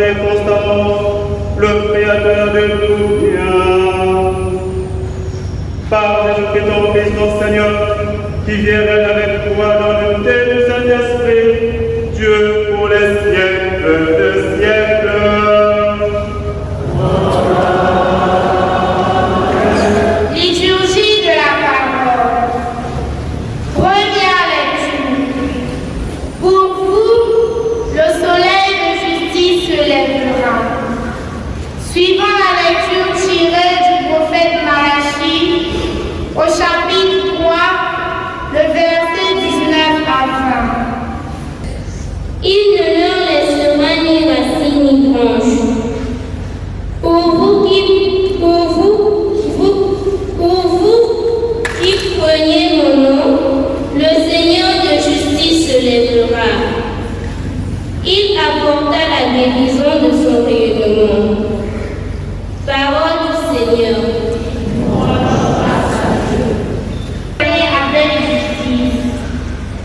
louerai constamment le Créateur de tout bien. Par Jésus-Christ, ton Fils, notre Seigneur, qui vient avec toi dans l'unité du Saint-Esprit, Dieu pour les siècles de siècles. Liturgie de la parole. Première lecture. Pour vous, le soleil de justice se lèvera. Suivant la lecture tirée du prophète Malachie, au chapitre 3, le verset 19 à 20. Il ne leur laissera ni racine ni branche. Pour vous qui preniez mon nom, le Seigneur de justice se lèvera. Il apporta la guérison de son rayonnement. Parole du Seigneur. Avec justice.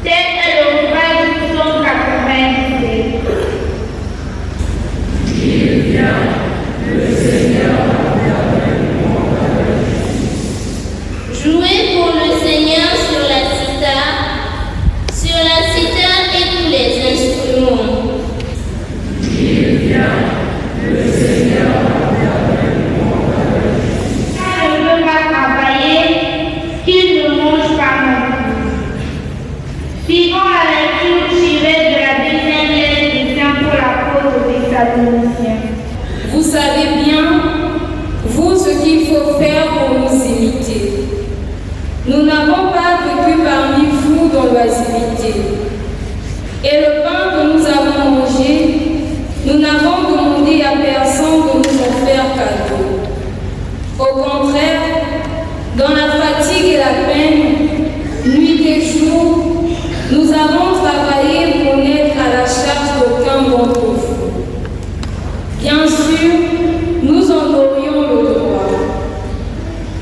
Tel est l'ouvrage du psaume 87. Il vient, le Seigneur Jouez pour le Seigneur sur la cithare et tous les instruments. Il vient, le Seigneur Ne veut pas travailler, qu'il ne mange pas non plus. Suivant la lecture tirée de la deuxième lettre de Saint Paul apôtre aux Thessaloniciens. Vous savez bien, vous, ce qu'il faut faire pour nous imiter. Nous n'avons pas vécu parmi vous dans l'oisiveté. Et le pain que nous avons mangé, nous n'avons demandé à personne de nous en faire cadeau. Au contraire, dans la fatigue et la peine, nuit et jour, nous avons travaillé pour n'être à la charge d'aucun d'entre vous. Bien sûr, nous en aurions le droit.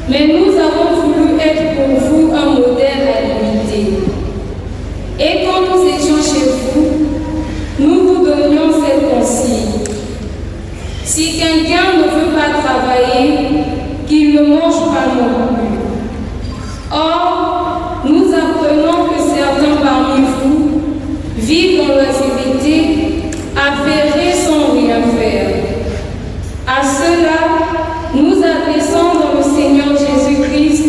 Mais nous avons voulu être pour vous un modèle à l'unité. Et quand nous étions chez vous, nous vous donnions cette consigne. Si quelqu'un ne veut pas travailler, qu'il ne mange pas non plus. Or, nous apprenons que certains parmi vous vivent dans l'oisiveté, affairés sans rien faire. À cela, nous adressons dans le Seigneur Jésus-Christ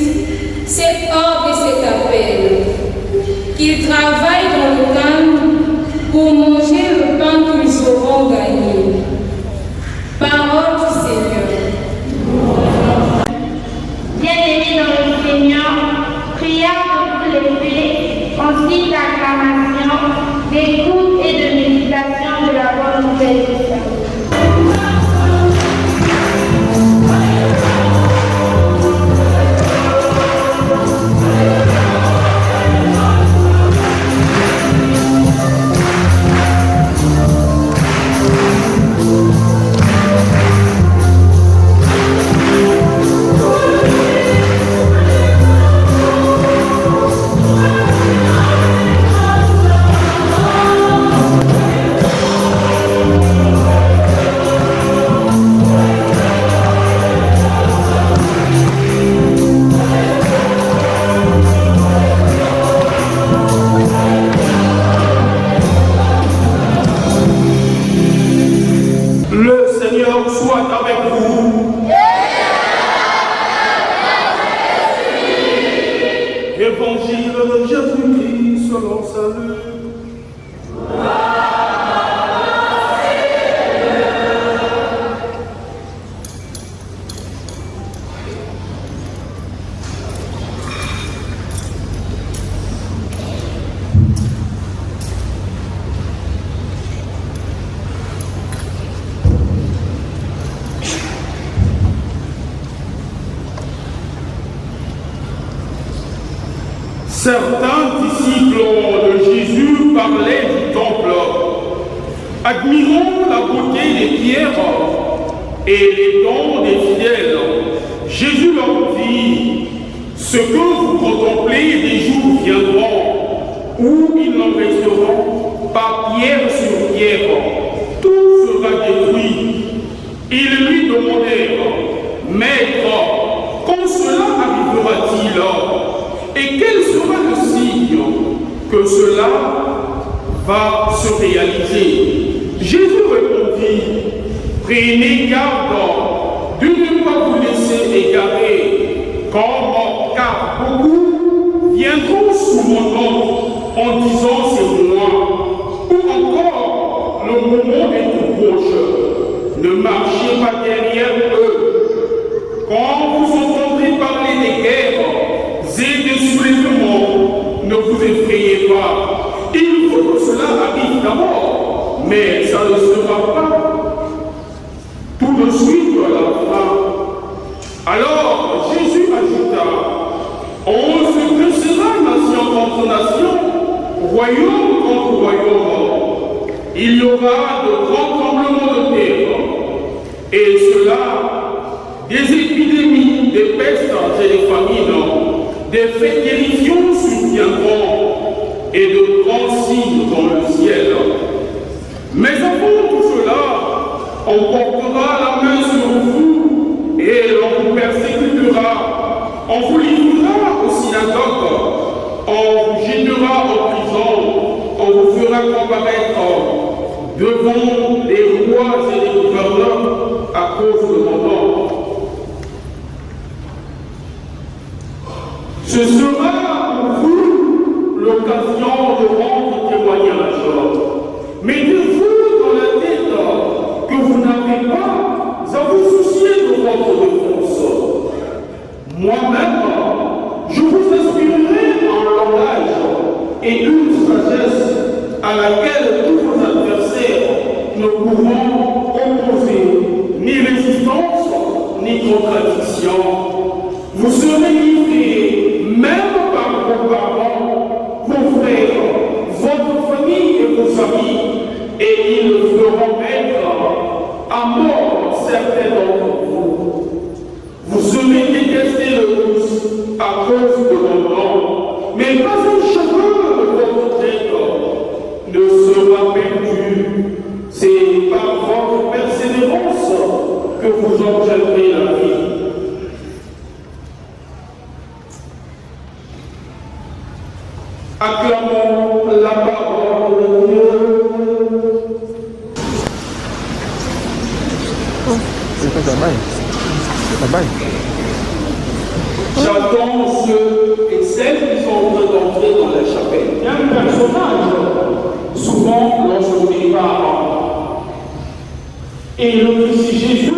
cet ordre et cet appel. Qu'ils travaillent dans le calme pour manger le pain qu'ils auront gagné. Parole du Seigneur. Bien-aimés dans le Seigneur, prière de vous lever, ensuite d'acclamation, d'écoute et de méditation de la bonne nouvelle du salut. Évangile de Jésus-Christ selon saint Luc. Certains disciples de Jésus parlaient du temple, admirant la beauté des pierres et les dons des fidèles. Jésus leur dit, ce que vous contemplez, des jours viendront où ils n'en resteront pas pierre sur pierre. Tout sera sera détruit. Ils lui demandèrent, Maître, quand cela arrivera-t-il? Et quel sera le signe que cela va se réaliser? Jésus répondit, prenez garde de ne pas vous laisser égarer, car beaucoup viendront sous mon nom en disant c'est moi, ou encore le moment est tout proche. Ne marchez pas derrière eux. Quand vous entendrez parler des guerres et des soulèvements, ne vous effrayez pas. Il faut que cela arrive d'abord, mais ça ne sera pas tout de suite à la fin. Alors Jésus ajouta, on se dressera nation contre nation, royaume contre royaume. Il y aura de grands tremblements de terre, et cela, des épidémies, des pestes et des famines, des faits terrifiants surviendront, et de grands signes dans le ciel. Mais avant tout cela, on portera la main sur vous, et on vous persécutera, on vous livrera aux synagogues, on vous jettera en prison, on vous fera comparaître devant les rois et les gouverneurs à cause de mon nom. Ce sera pour vous l'occasion de rendre témoignage. Mettez-vous dans la tête que vous n'avez pas à vous soucier de votre défense. Moi-même, je vous inspirerai un langage et une sagesse à laquelle tous vos adversaires ne pourront opposer ni résistance ni contradiction. Vous serez livrés même par vos parents, vos frères, votre famille et vos amis, et ils feront mettre à mort certains d'entre vous. Vous serez détestés de tous à cause de mon nom, mais pas un cheveu de votre tête ne sera perdu. C'est par votre persévérance que vous obtiendrez la vie. Acclamons la parole de Dieu. J'attends ceux et celles qui sont en train d'entrer dans la chapelle. Il y a un personnage, souvent lorsqu'on départ. Et le Christ Jésus,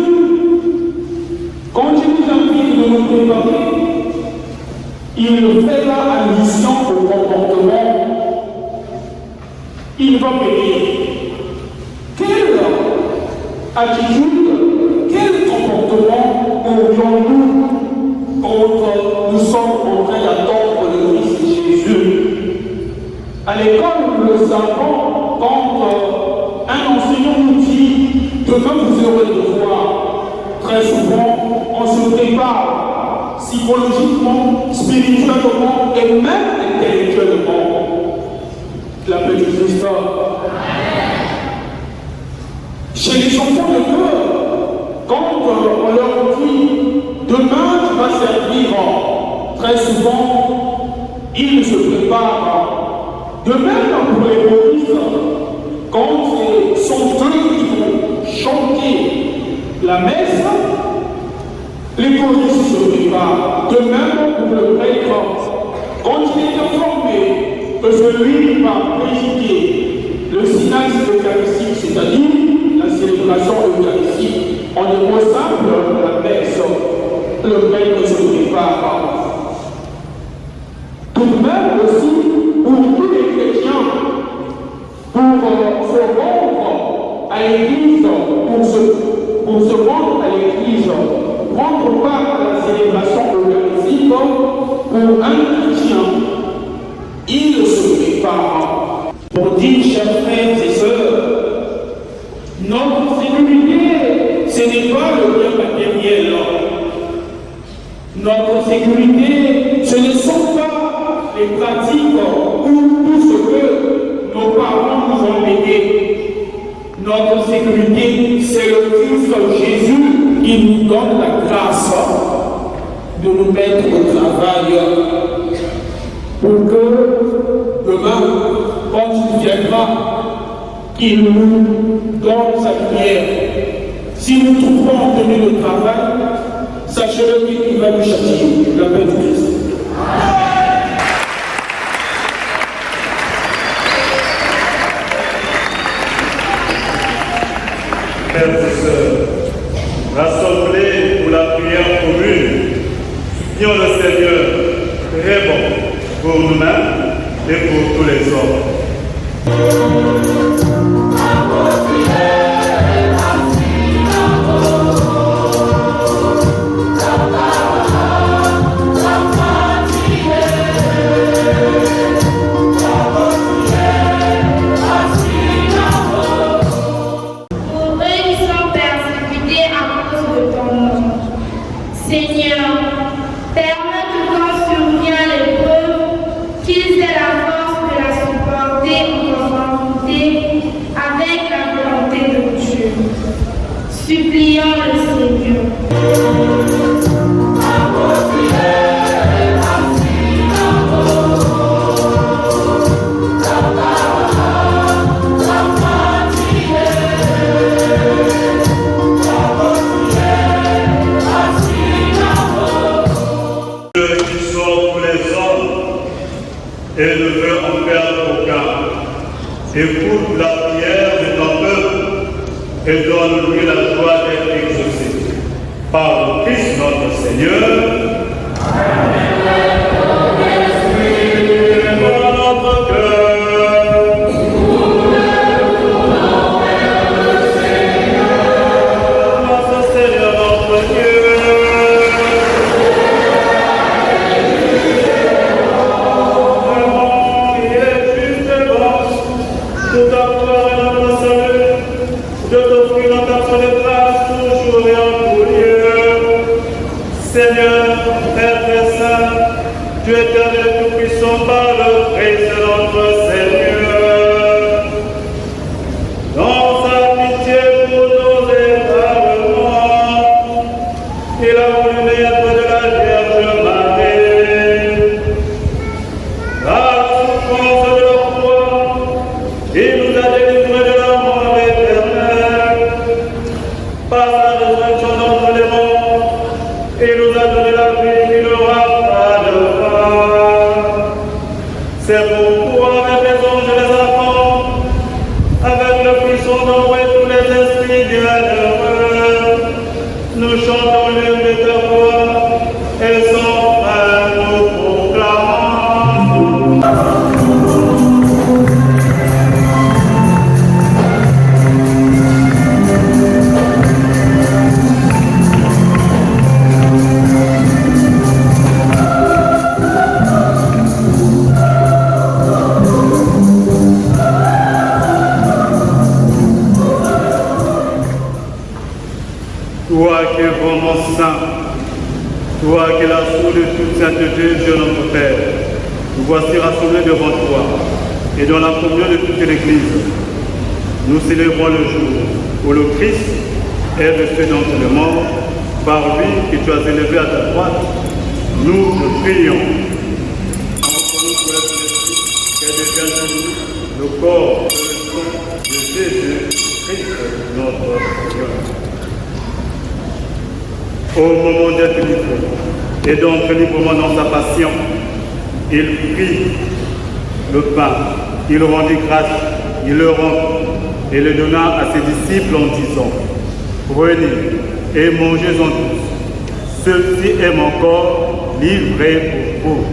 quand il nous invite de nous préparer, il fait là allusion au comportement. Il va payer. Quelle attitude, quel comportement aurions-nous quand nous sommes en train d'attendre le Christ Jésus? À l'école, nous le savons, quand un enseignant nous dit demain vous aurez le devoir, très souvent on se prépare psychologiquement, spirituellement et même intellectuellement. La paix du Christ. Chez les enfants de cœur, quand on leur dit demain tu vas servir, très souvent ils se préparent. De même pour les choristes, quand c'est son eux qui vont chanter la messe, les choristes se préparent. De même pour le prêtre, quand il est informé que celui qui va présider le synode eucharistique, c'est-à-dire la célébration eucharistique, en des mots simples, la messe, le prêtre se prépare. Tout de même aussi, pour tous les chrétiens, pour se rendre à l'église, pour se rendre à l'église, prendre part à la célébration eucharistique, pour un chrétien, il se prépare. Pour dire, chers frères et sœurs, notre sécurité, ce n'est pas le bien matériel. Notre sécurité, ce ne sont pas les pratiques ou tout ce que nos parents nous ont légué. Notre sécurité, mettre au travail pour que demain, quand il viendra, il nous donne sa lumière. Si nous trouvons entendu le travail, sachez-le qu'il va nous châtier. La paix du Christ. Frères et sœurs, rassemblés pour la prière commune, prions le Seigneur très bon pour nous-mêmes et pour tous les hommes. Seigneur, permets que quand survient l'épreuve, qu'ils aient la force de la supporter en conformité avec la volonté de Dieu. Supplions le Seigneur. Et ne veut en perdre aucun. Écoute la prière de ton peuple et donne-lui la joie d'être exaucé. Par le Christ notre Seigneur. Amen. Dans notre cœur. Notre Seigneur, notre Dieu. Seigneur, Père très saint, Dieu éternel tout-puissant, par le Christ notre Seigneur, dans sa pitié pour nos égarements, il a voulu naître de la Vierge Marie. Par la souffrance de la croix, il nous a délivrés de la mort éternelle. Par la résurrection d'entre les morts, il nous a donné la vie qui n'aura pas de fin. C'est pourquoi avec les anges et les enfants, avec le puissant nom et tous les esprits bienheureux, nous chantons l'hymne de ta voix et sans fin nous proclamons. Toi qui es vraiment saint, toi qui es la source de toute sainteté, Dieu notre Père, nous voici rassemblés devant toi et dans la communion de toute l'Église. Nous célébrons le jour où le Christ est resté d'entre les morts, par lui que tu as élevé à ta droite. Nous te prions. Envoie-nous pour l'Esprit, qu'elle devienne en nous le corps et le sang de Jésus-Christ, notre Seigneur. Au moment d'être libre et d'entrer librement dans sa passion, il prit le pain, il rendit grâce, il le rompit et le donna à ses disciples en disant: prenez et mangez-en tous, ceci est mon corps livré pour vous.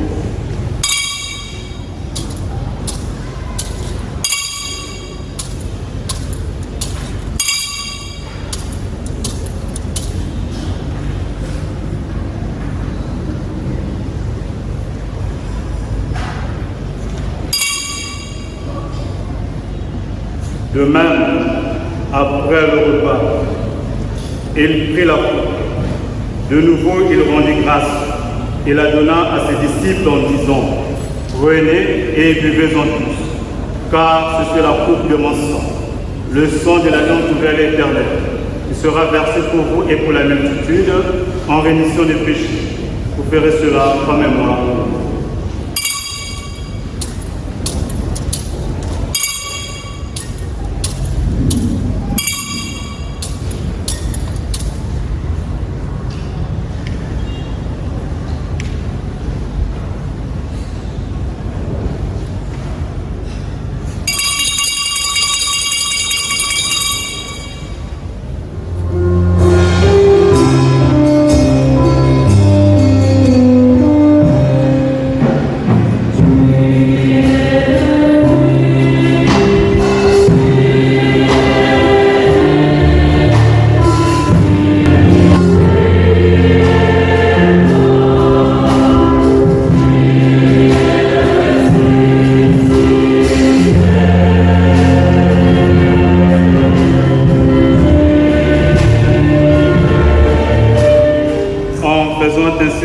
De même, après le repas, il prit la coupe. De nouveau, il rendit grâce et la donna à ses disciples en disant: prenez et buvez-en tous, car ceci est la coupe de mon sang, le sang de l'alliance nouvelle éternelle, qui sera versé pour vous et pour la multitude en rémission des péchés. Vous ferez cela en mémoire.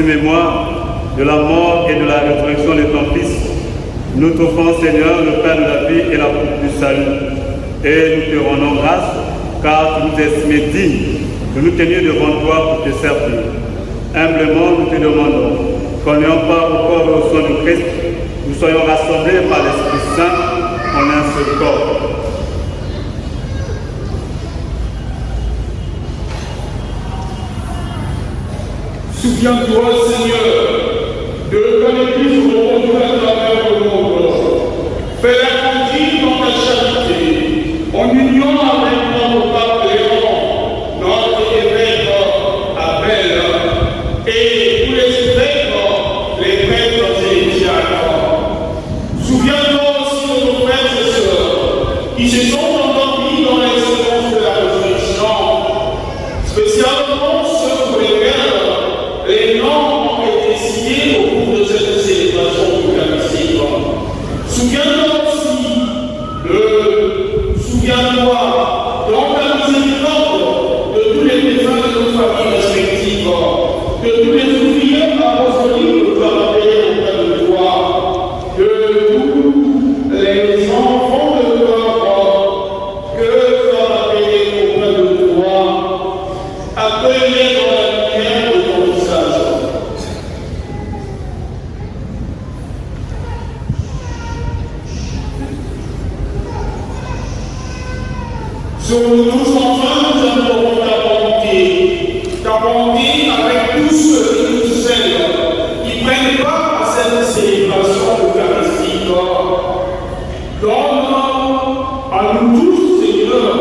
Mémoire de la mort et de la résurrection de ton Fils, nous t'offrons, Seigneur, le Père de la vie et la coupe du salut. Et nous te rendons grâce, car tu nous estimais dignes de nous tenir devant toi pour te servir. Humblement, nous te demandons qu'en ayant part au corps et au sang de Christ, nous soyons rassemblés par l'Esprit Saint en un seul corps. Souviens-toi, Seigneur, de ton Église reconduite à travers le monde. Fais-la grandir dans ta charité, en union avec notre Pape Léon, notre évêque Abel, et tous les évêques, les maîtres et les diacres. Souviens-toi aussi de nos frères et sœurs qui se sont endormis dans l'excellence de la résurrection, spécialement ceux pour lesquels les noms ont été signés au cours de cette célébration eucharistique. Souviens-toi dans ta miséricorde de tous les défunts de nos familles respectives, de tous les ouvriers apostoliques que tu as appelés auprès de toi, de tous les enfants de cœur que tu as appelés auprès de toi, appelés dans la lumière de ton visage. Sur nous tous, enfin, nous implorons ta bonté avec tous ceux qui nous cèdent, qui prennent part à cette célébration eucharistique. Donne à nous tous, Seigneur,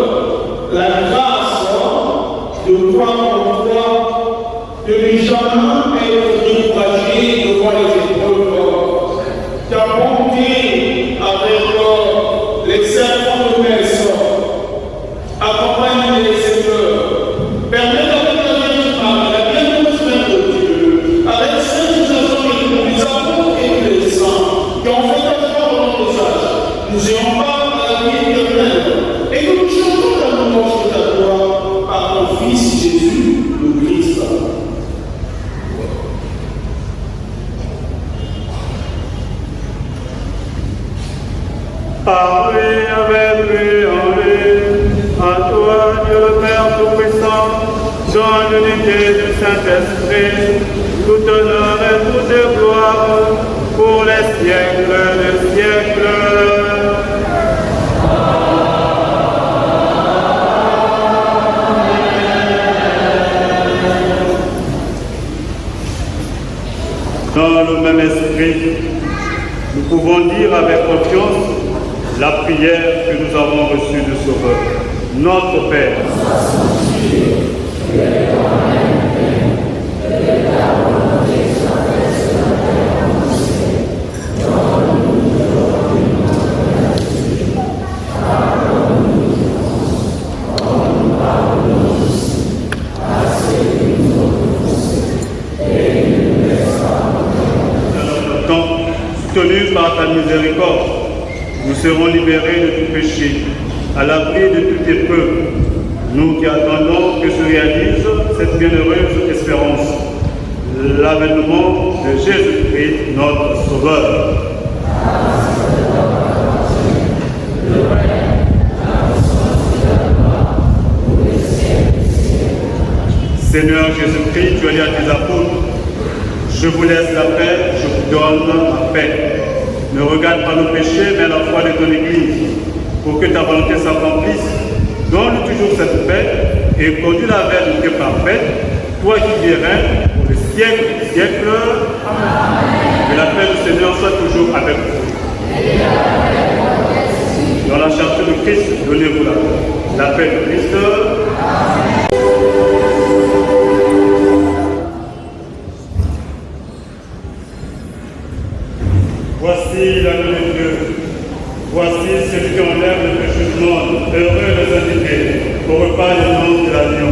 la grâce de croire en toi, de ne jamais être découragé devant les épreuves. Ta bonté avec les serments de messe. Accompagne les Seigneurs, permets avec la Vierge Marie, la bienheureuse Mère de Dieu, avec Saint Joseph et les apôtres et les saints qui ont fait asseoir dans nos âges, nous ayons part à la vie éternelle et que nous chantons la louange de ta gloire par ton Fils Jésus, le Christ. Parlez avec lui en lui. À toi, Dieu le Père Tout-Puissant, dans l'unité du Saint-Esprit, tout honneur et toute gloire pour les siècles des siècles. Dans le même esprit, nous pouvons dire avec confiance la prière que nous avons reçue du Sauveur. Notre Père, soutenus par ta miséricorde, nous serons libérés de tout péché, à l'abri de toute épreuve, nous qui attendons que se réalise cette bienheureuse espérance, l'avènement de Jésus-Christ, notre Sauveur. Seigneur Jésus-Christ, tu as dit à tes apôtres, Je vous laisse la paix, je vous donne la paix. Ne regarde pas nos péchés, mais la foi de ton Église, pour que ta volonté s'accomplisse. Donne toujours cette paix et conduis-la vers une paix parfaite, toi qui vis et règnes pour le siècle des siècles. Amen. Que la paix du Seigneur soit toujours avec vous. Dans la charité de Christ, donnez-vous la paix. La paix de Christ. Voici l'agneau de Dieu. Voici celui qui enlève le péché du monde. Heureux les invités au repas du nom de l'agneau.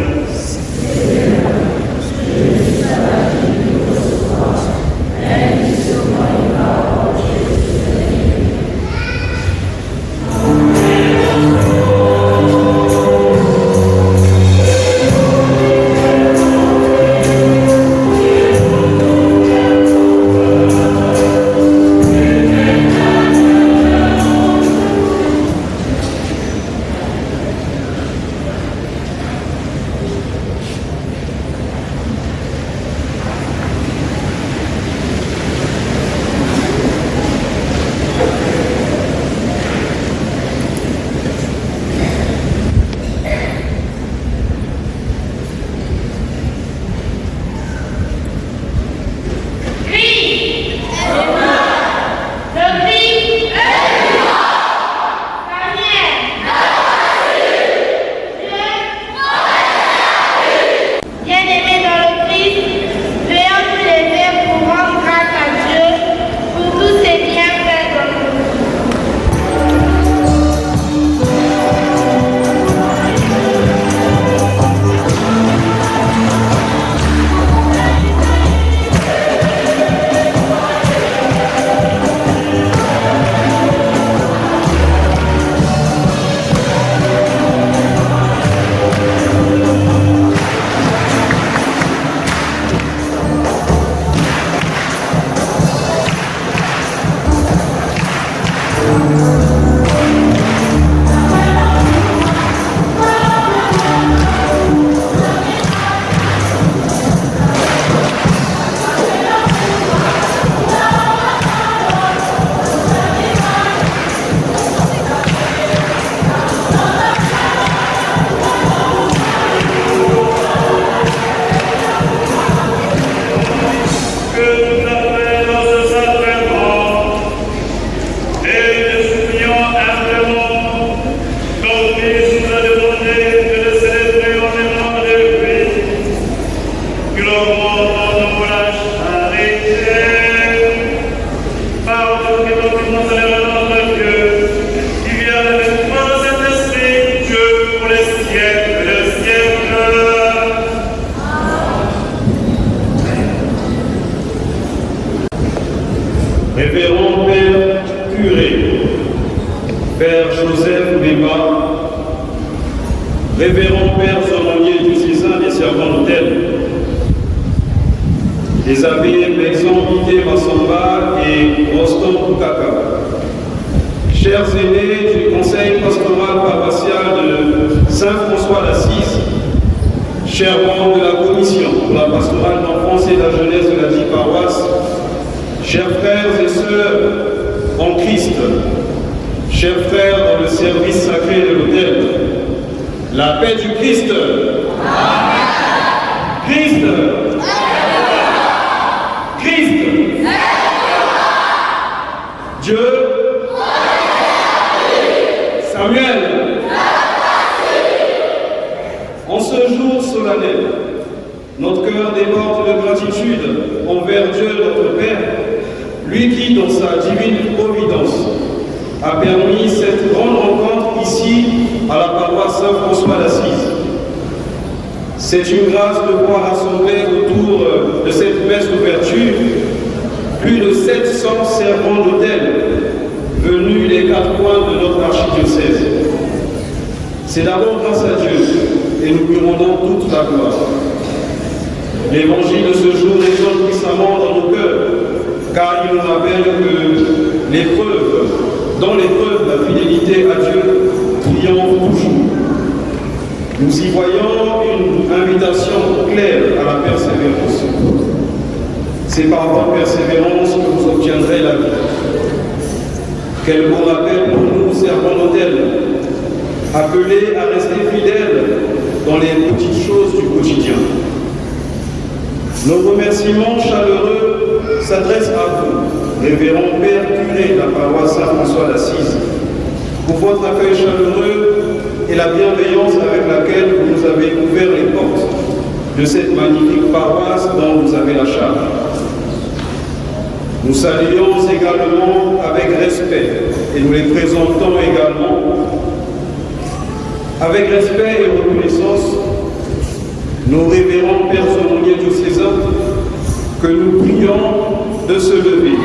Révérend Père Curé, Père Joseph Béba, Révérend Père Zoronier Diocésain des servants d'autel, les abbés Bexan Ité Massamba et Roston Koukaka, chers aînés du Conseil pastoral paroissial de Saint-François d'Assise, chers membres de la Commission pour la pastorale d'enfance et de la jeunesse de la dite paroisse, chers frères et sœurs en Christ, chers frères dans le service sacré de l'autel, la paix du Christ. Amen. Christ. Amen. Christ. Amen. Dieu. Samuel. En ce jour solennel, notre cœur déborde de gratitude envers Dieu notre Père, lui qui, dans sa divine providence, a permis cette grande rencontre ici à la paroisse Saint-François d'Assise. C'est une grâce de voir rassembler autour de cette messe d'ouverture plus de 700 servants d'autel venus des quatre coins de notre archidiocèse. C'est d'abord grâce à Dieu et nous lui rendons toute la gloire. L'évangile de ce jour résonne puissamment dans nos cœurs, car il nous rappelle que l'épreuve, dans l'épreuve, la fidélité à Dieu triomphe toujours. Nous y voyons une invitation claire à la persévérance. C'est par votre persévérance que vous obtiendrez la vie. Quel beau rappel pour nous, servants d'autel, appelés à rester fidèles dans les petites choses du quotidien. Nos remerciements chaleureux s'adressent à vous, révérend Père curé de la paroisse Saint-François d'Assise, pour votre accueil chaleureux et la bienveillance avec laquelle vous nous avez ouvert les portes de cette magnifique paroisse dont vous avez la charge. Nous saluons également avec respect et nous les présentons également avec respect et reconnaissance nos révérends pères aumôniers diocésains que nous prions de se lever.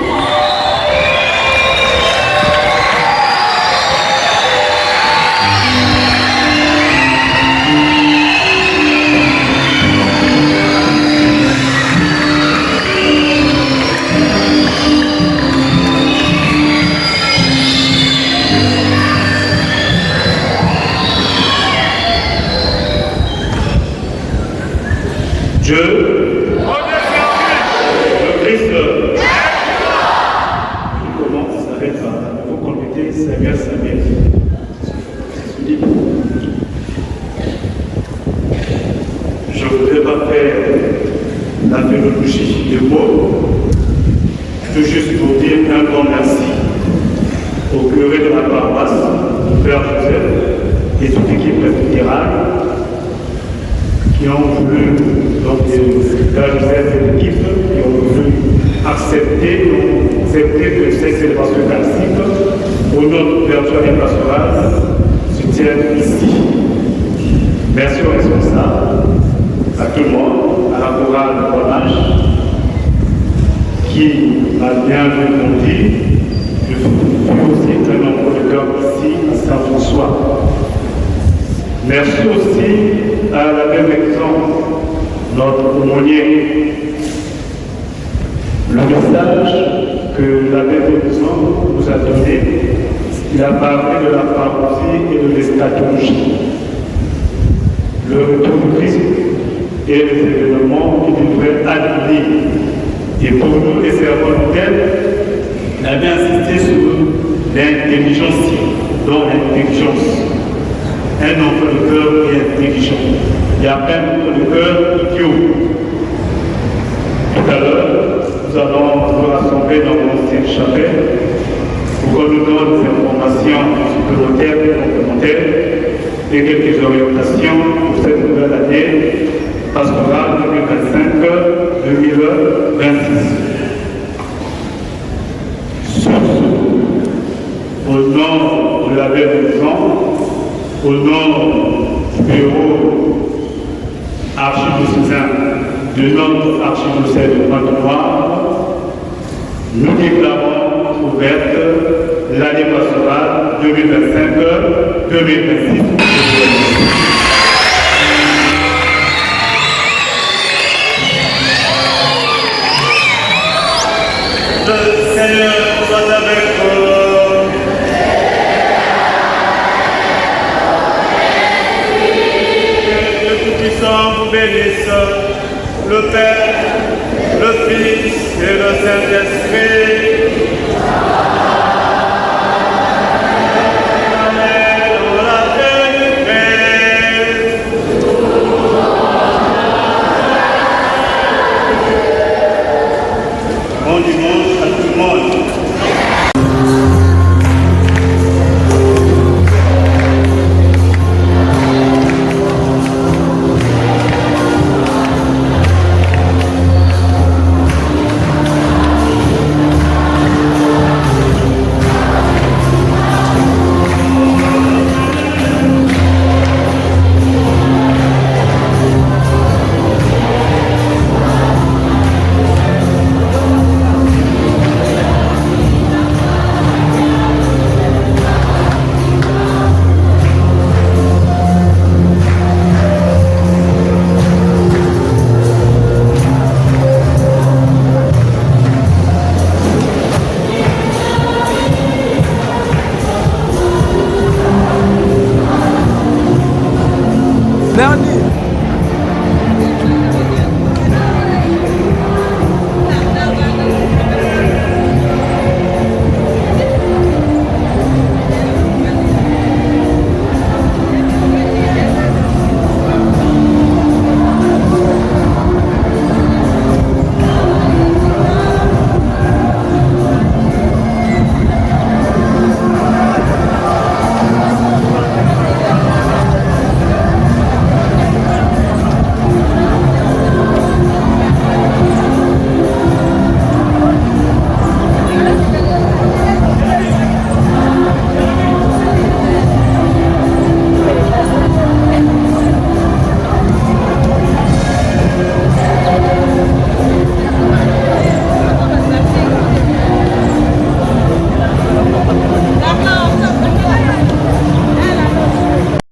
Dieu, le Christ, je commence avec un nouveau complété, Seigneur, Seigneur. Je ne voudrais pas faire la théologie des mots, tout juste pour dire un grand merci au curé de la paroisse, Père Joseph, et toute l'équipe fédérale qui ont voulu, donc Père Joseph et l'équipe, qui ont voulu accepter que cette célébration eucharistique, au nom de l'ouverture des pastorales, se tienne ici. Merci aux responsables, à tout le monde, à la chorale de Bonage, qui m'a bien répondu. Je suis aussi très nombreux de cœur ici à Saint-François. Merci aussi à la même exemple, notre aumônier. Le message que l'abbé Bézon nous a donné, il a parlé de la parousie et de l'eschatologie. Le retour du Christ et les événements qui devraient advenir. Et pour nous, les servants d'autel, il a bien insisté sur l'intelligence, dont l'intelligence. Un enfant de cœur est intelligent. Il y a un enfant de cœur idiot. Tout à l'heure, nous allons nous rassembler dans l'ancienne chapelle pour qu'on nous donne des informations supplémentaires et complémentaires et quelques orientations pour cette nouvelle année pastorale 2025-2026. Au nom de l'abbé Bézon, au nom du bureau archidiocésain de notre archidiocèse de Pointe-Noire, nous déclarons ouverte l'année pastorale 2025-2026. Le Seigneur soit avec vous. Vous bénisse le Père, le Fils et le